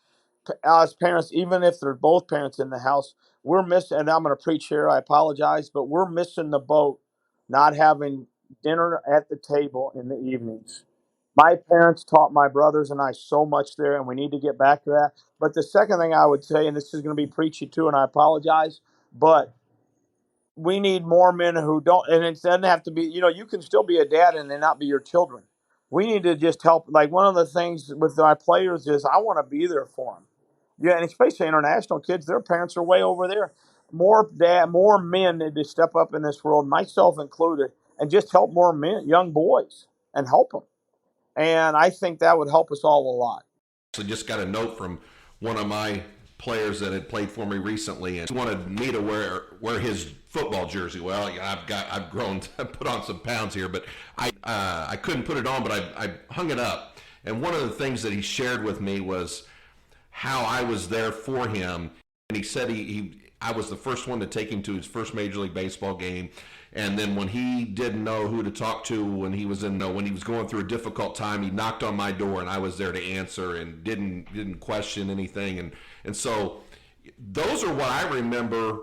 as parents, even if they're both parents in the house, we're missing, and I'm going to preach here, I apologize, but we're missing the boat not having dinner at the table in the evenings My parents taught my brothers and I so much there, and we need to get back to that. But the second thing I would say, and this is going to be preachy too, and I apologize, but we need more men who don't, and it doesn't have to be, you can still be a dad and they not be your children. We need to just help. Like one of the things with my players is I want to be there for them. Yeah, and especially international kids, their parents are way over there. More men need to step up in this world, myself included, and just help more men, young boys, and help them. And I think that would help us all a lot. So just got a note from one of my players that had played for me recently, and he wanted me to wear his football jersey. Well, I've grown to put on some pounds here, but I couldn't put it on, but I hung it up. And one of the things that he shared with me was how I was there for him. And he said I was the first one to take him to his first Major League Baseball game. And then when he didn't know who to talk to when he was going through a difficult time, he knocked on my door and I was there to answer and didn't question anything. And so those are what I remember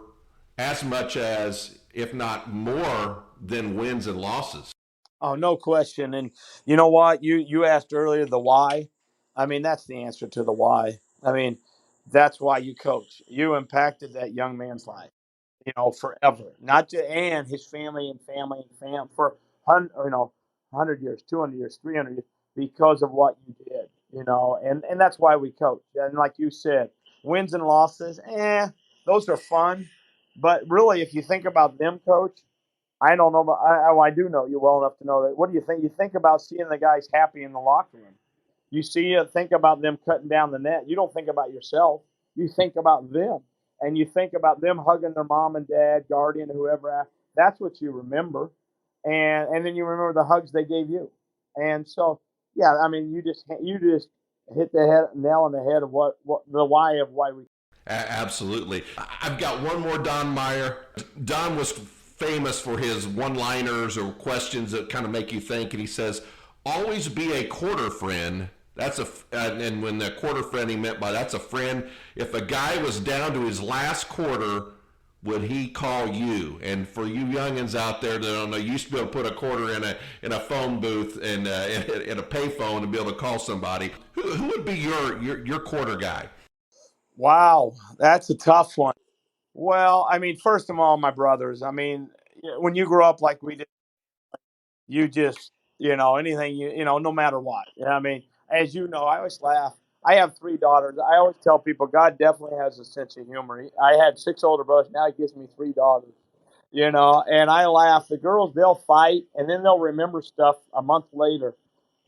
as much as, if not more, than wins and losses. Oh, no question. And you know what? You asked earlier the why. I mean, that's the answer to the why. I mean, that's why you coach. You impacted that young man's life, forever. Not to and his family and family and for 100 years, 200 years, 300 years because of what you did, and that's why we coach. And like you said, wins and losses, those are fun. But really, if you think about them, coach, I don't know, but I do know you well enough to know that. What do you think? You think about seeing the guys happy in the locker room. Think about them cutting down the net. You don't think about yourself. You think about them, and you think about them hugging their mom and dad, guardian, whoever. That's what you remember, and then you remember the hugs they gave you. And so, yeah, I mean, you just hit the nail on the head of what the why of why we. Absolutely. I've got one more Don Meyer. Don was famous for his one-liners or questions that kind of make you think, and he says, always be a quarter friend. And when the quarter friend, he meant by that's a friend. If a guy was down to his last quarter, would he call you? And for you youngins out there that don't know, you used to be able to put a quarter in a phone booth and in a payphone and be able to call somebody. Who would be your quarter guy? Wow, that's a tough one. Well, I mean, first of all, my brothers. I mean, when you grow up like we did, you just, anything, no matter what. I mean, as you know, I always laugh. I have three daughters. I always tell people God definitely has a sense of humor. I had six older brothers. Now he gives me three daughters, and I laugh. The girls, they'll fight, and then they'll remember stuff a month later.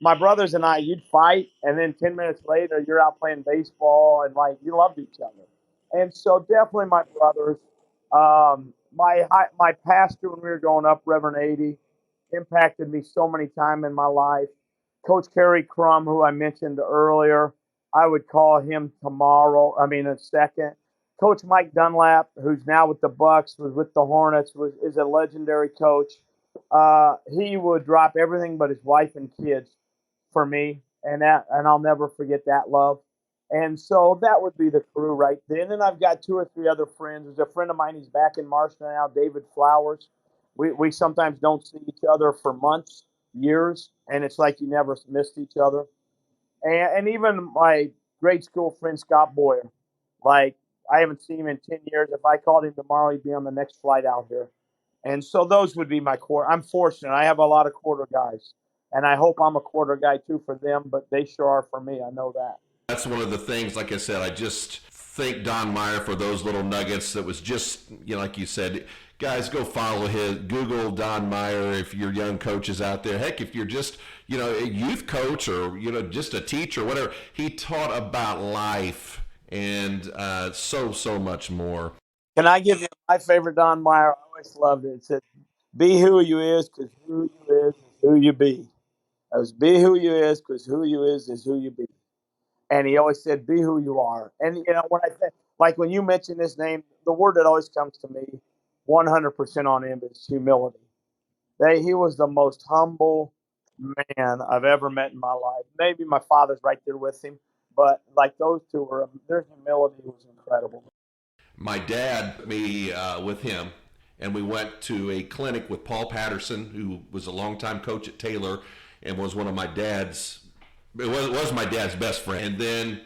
My brothers and I, you'd fight, and then 10 minutes later, you're out playing baseball, and, you loved each other. And so definitely my brothers. My pastor when we were growing up, Reverend 80, impacted me so many times in my life. Coach Kerry Crum, who I mentioned earlier, I would call him tomorrow. I mean, in a second. Coach Mike Dunlap, who's now with the Bucks, was with the Hornets, is a legendary coach. He would drop everything but his wife and kids for me, and I'll never forget that love. And so that would be the crew right there. And then I've got two or three other friends. There's a friend of mine, he's back in Marshall now, David Flowers. We sometimes don't see each other for months, years, and it's like you never missed each other. And even my grade school friend, Scott Boyer, like I haven't seen him in 10 years. If I called him tomorrow, he'd be on the next flight out here. And so those would be my core. I'm fortunate. I have a lot of quarter guys, and I hope I'm a quarter guy too for them, but they sure are for me. I know that. That's one of the things, like I said, I just thank Don Meyer for those little nuggets that was just, like you said, guys, go follow Google Don Meyer if you're young coaches out there. Heck, if you're just, a youth coach or, just a teacher, whatever, he taught about life and so much more. Can I give you my favorite Don Meyer? I always loved it. It said, be who you is because who you is who you be. It was be who you is because who you is who you be. And he always said, be who you are. And, when I think, like when you mention his name, the word that always comes to me 100% on him is humility. He was the most humble man I've ever met in my life. Maybe my father's right there with him, but like those two their humility was incredible. My dad put me with him, and we went to a clinic with Paul Patterson, who was a longtime coach at Taylor. and was one of my dad's. It was my dad's best friend. And then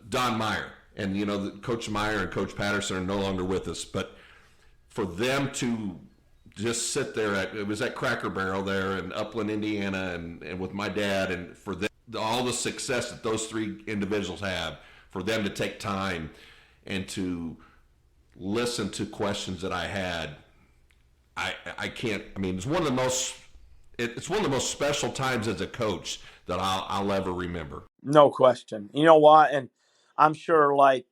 Don Meyer, and Coach Meyer and Coach Patterson are no longer with us, but for them to just sit there it was at Cracker Barrel there in Upland, Indiana, and with my dad, and for them, all the success that those three individuals have, for them to take time and to listen to questions that I had, I can't. I mean, it's one of the most special times as a coach that I'll ever remember. No question. You know what? And I'm sure like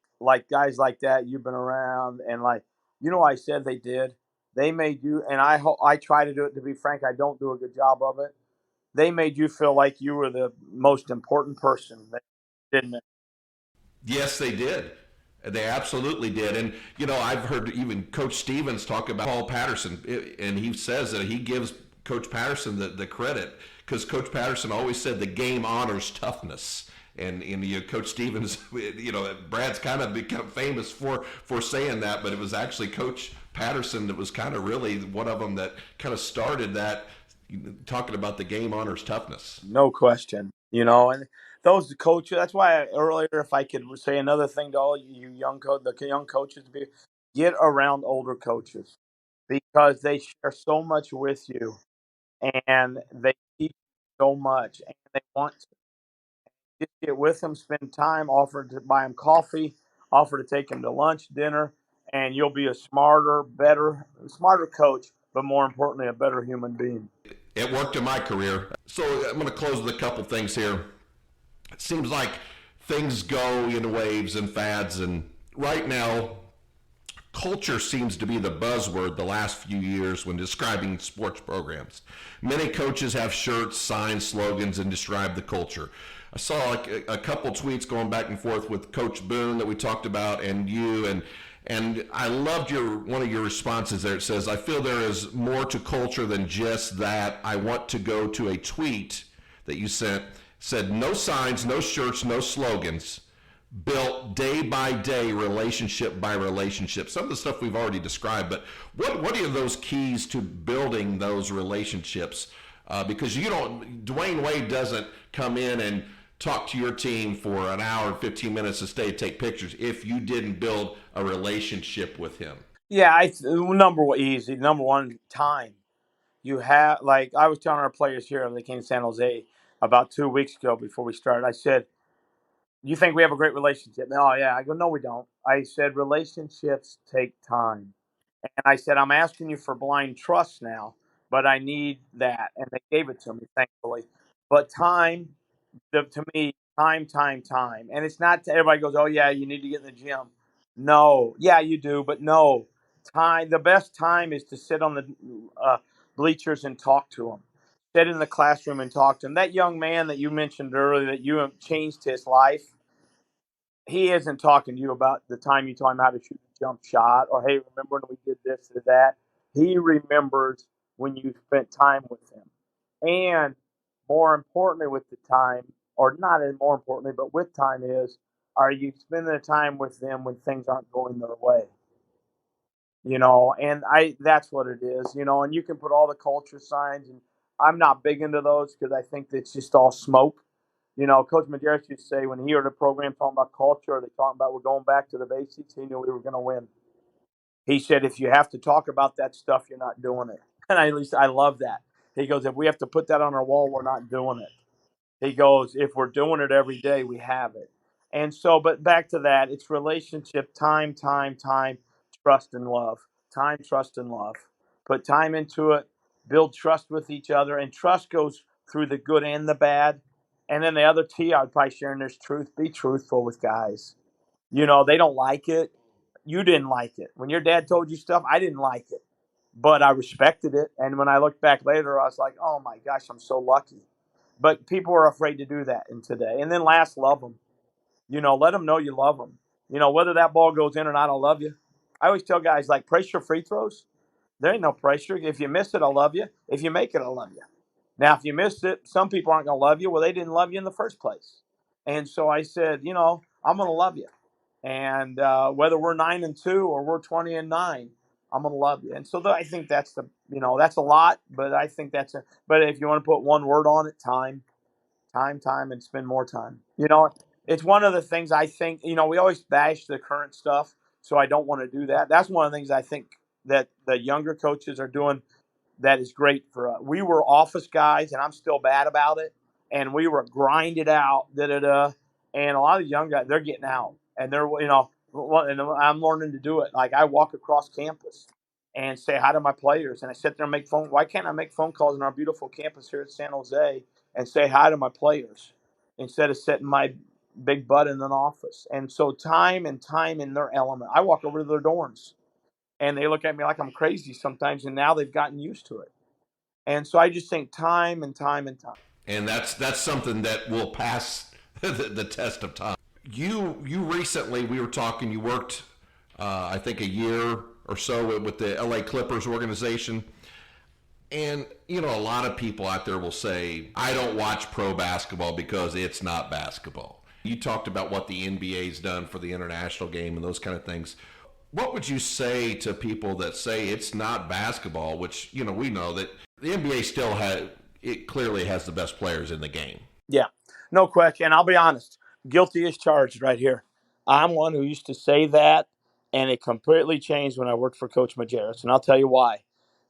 guys like that you've been around, and I said they did. They made you, and I try to do it. To be frank, I don't do a good job of it. They made you feel like you were the most important person, didn't it? Yes, they did. They absolutely did. And, I've heard even Coach Stevens talk about Paul Patterson, and he says that he gives Coach Patterson the credit because Coach Patterson always said the game honors toughness. And Coach Stevens, Brad's kind of become famous for saying that, but it was actually Coach Patterson that was kind of really one of them that kind of started that, talking about the game honors toughness. No question. And those coaches. That's why earlier, if I could say another thing to all you the young coaches, get around older coaches because they share so much with you and they teach you so much, and they want to just get with them, spend time, offer to buy them coffee, offer to take them to lunch, dinner, and you'll be a smarter coach, but more importantly, a better human being. It worked in my career. So I'm going to close with a couple things here. It seems like things go in waves and fads, and right now, culture seems to be the buzzword the last few years when describing sports programs. Many coaches have shirts, signs, slogans, and describe the culture. I saw a couple tweets going back and forth with Coach Boone that we talked about, and you, and I loved one of your responses there. It says, "I feel there is more to culture than just that. I want to go to a tweet that you said, no signs, no shirts, no slogans. Built day by day, relationship by relationship." Some of the stuff we've already described, but what are those keys to building those relationships? Because Dwayne Wade doesn't come in and talk to your team for an hour and 15 minutes to stay take pictures if you didn't build a relationship with him. Yeah, number one, time. You have, like I was telling our players here, they came to San Jose about 2 weeks ago before we started. I said, "You think we have a great relationship?" "Oh yeah." I go, "No, we don't." I said, "Relationships take time." And I said, "I'm asking you for blind trust now, but I need that." And they gave it to me, thankfully. But time, to me, time. And it's not everybody goes, "Oh, yeah, you need to get in the gym." No. Yeah, you do, but no. Time, the best time is to sit on the bleachers and talk to them. Sit in the classroom and talk to them. That young man that you mentioned earlier that you have changed his life, he isn't talking to you about the time you taught him how to shoot a jump shot or, "Hey, remember when we did this or that?" He remembers when you spent time with him. And more importantly, with the time, or not as more importantly, but with time is, are you spending the time with them when things aren't going their way? And that's what it is, and you can put all the culture signs, and I'm not big into those because I think it's just all smoke. Coach Majerus used to say when he heard a program talking about culture, or they talking about we're going back to the basics, he knew we were going to win. He said, if you have to talk about that stuff, you're not doing it. And at least I love that. He goes, if we have to put that on our wall, we're not doing it. He goes, if we're doing it every day, we have it. And so, but back to that, it's relationship, time, trust and love. Time, trust, and love. Put time into it, build trust with each other, and trust goes through the good and the bad. And then the other T I'd probably share in there's truth. Be truthful with guys. They don't like it. You didn't like it. When your dad told you stuff, I didn't like it, but I respected it. And when I look back later, I was like, oh my gosh, I'm so lucky. But people are afraid to do that in today. And then last, love them. Let them know you love them. Whether that ball goes in or not, I love you. I always tell guys, like, pressure free throws. There ain't no pressure. If you miss it, I love you. If you make it, I love you. Now, if you missed it, some people aren't going to love you. Well, they didn't love you in the first place. And so I said, I'm going to love you. And whether we're 9-2 or we're 20-9, I'm going to love you. And so I think that's that's a lot, but I think but if you want to put one word on it, time, time, and spend more time. It's one of the things I think, we always bash the current stuff. So I don't want to do that. That's one of the things I think that the younger coaches are doing that is great for us. We were office guys, and I'm still bad about it. And we were grinded out, da da da. And a lot of the young guys, they're getting out, and and I'm learning to do it. Like I walk across campus and say hi to my players, and I sit there and make phone. Why can't I make phone calls on our beautiful campus here at San Jose and say hi to my players instead of sitting my big butt in an office? And so time in their element. I walk over to their dorms and they look at me like I'm crazy sometimes, and now they've gotten used to it. And so I just think time and time and time. And that's something that will pass the test of time. You recently, we were talking, you worked I think a year or so with the LA Clippers organization. And, a lot of people out there will say, I don't watch pro basketball because it's not basketball. You talked about what the NBA's done for the international game and those kind of things. What would you say to people that say it's not basketball, which, we know that the NBA it clearly has the best players in the game. Yeah, no question. And I'll be honest, guilty as charged right here. I'm one who used to say that, and it completely changed when I worked for Coach Majerus. And I'll tell you why.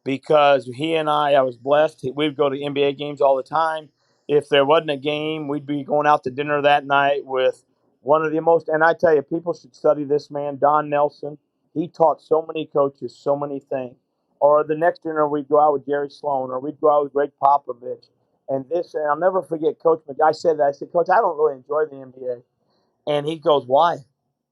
Because he and I was blessed. We'd go to NBA games all the time. If there wasn't a game, we'd be going out to dinner that night with one of the most, and I tell you, people should study this man, Don Nelson. He taught so many coaches so many things. Or the next dinner, we'd go out with Jerry Sloan, or we'd go out with Greg Popovich. And I'll never forget Coach I said that. I said, Coach, I don't really enjoy the NBA. And he goes, why?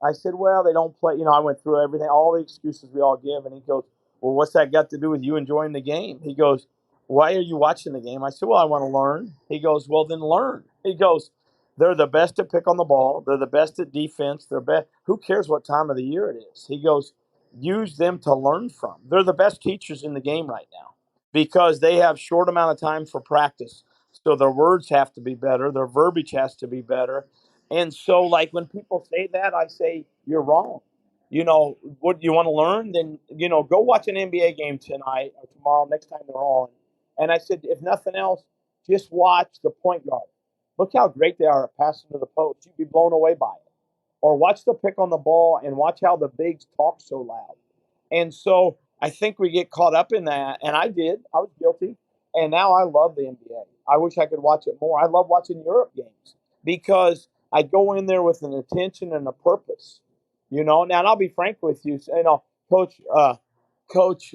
I said, well, they don't play. I went through everything, all the excuses we all give. And he goes, well, what's that got to do with you enjoying the game? He goes, why are you watching the game? I said, well, I want to learn. He goes, well, then learn. He goes, they're the best at pick on the ball. They're the best at defense. They're best. Who cares what time of the year it is? He goes, use them to learn from. They're the best teachers in the game right now because they have short amount of time for practice. So their words have to be better. Their verbiage has to be better. And so, like, when people say that, I say, you're wrong. What you want to learn? Then, go watch an NBA game tonight or tomorrow, next time they're on. And I said, if nothing else, just watch the point guard. Look how great they are at passing to the post. You'd be blown away by it. Or watch the pick on the ball and watch how the bigs talk so loud. And so I think we get caught up in that. And I did. I was guilty. And now I love the NBA. I wish I could watch it more. I love watching Europe games because I go in there with an intention and a purpose. Now, and I'll be frank with you. Coach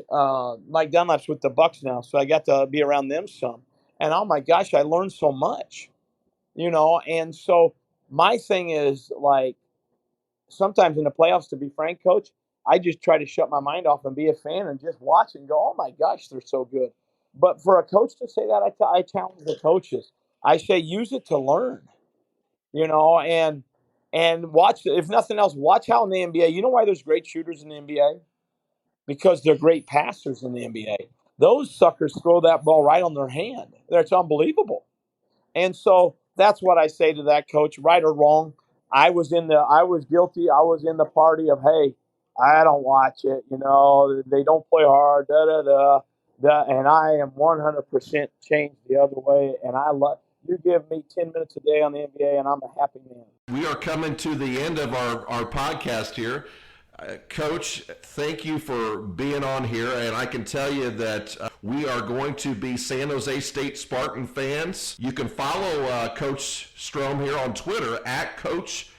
Mike Dunlap's with the Bucks now, so I got to be around them some. And oh my gosh, I learned so much. And so my thing is, like, sometimes in the playoffs, to be frank, Coach, I just try to shut my mind off and be a fan and just watch and go, oh my gosh, they're so good. But for a coach to say that, I challenge the coaches. I say use it to learn, and watch. If nothing else, watch how in the NBA. You know why there's great shooters in the NBA? Because they're great passers in the NBA. Those suckers throw that ball right on their hand. That's unbelievable. And so that's what I say to that coach, right or wrong. I was guilty. I was in the party of, hey, I don't watch it. They don't play hard, da, da, da, da. And I am 100% changed the other way. And you give me 10 minutes a day on the NBA and I'm a happy man. We are coming to the end of our podcast here. Coach, thank you for being on here, and I can tell you that we are going to be San Jose State Spartan fans. You can follow Coach Strohm here on Twitter at Coach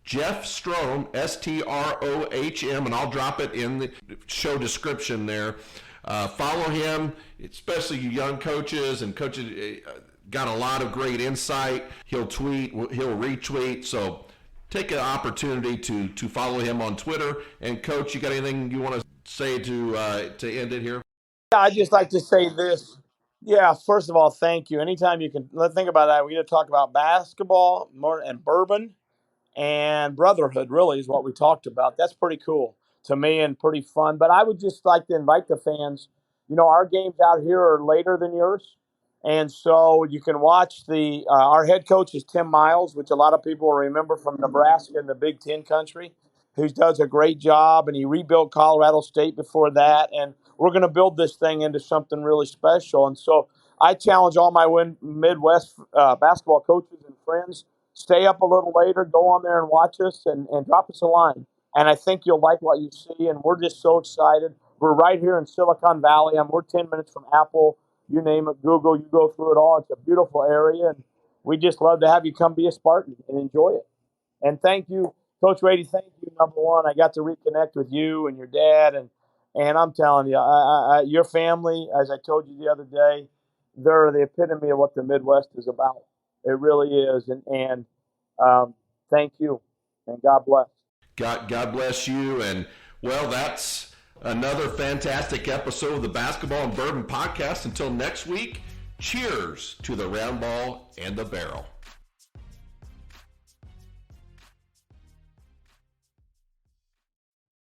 Jeff Strohm, Strohm, and I'll drop it in the show description there. Follow him, especially you young coaches, and coaches got a lot of great insight. He'll tweet, he'll retweet, so take an opportunity to follow him on Twitter. And Coach, you got anything you want to say to end it here? Yeah, I'd just like to say this. Yeah, first of all, thank you. Anytime you can, let's think about that. We're going to talk about basketball more and bourbon and brotherhood. Really, is what we talked about. That's pretty cool to me and pretty fun. But I would just like to invite the fans. Our games out here are later than yours. And so you can watch our head coach is Tim Miles, which a lot of people will remember from Nebraska and the Big Ten country. who does a great job, and he rebuilt Colorado State before that. And we're going to build this thing into something really special. And so I challenge all my Midwest basketball coaches and friends, stay up a little later, go on there and watch us and drop us a line. And I think you'll like what you see, and we're just so excited. We're right here in Silicon Valley. We're 10 minutes from Apple. You name it, Google, you go through it all. It's a beautiful area, and we just love to have you come be a Spartan and enjoy it. And thank you, Coach Rady. Thank you, number one. I got to reconnect with you and your dad, and I'm telling you, your family, as I told you the other day, they're the epitome of what the Midwest is about. It really is, and thank you, and God bless. God bless you. And, well, that's another fantastic episode of the Basketball and Bourbon podcast. Until next week, cheers to the round ball and the barrel.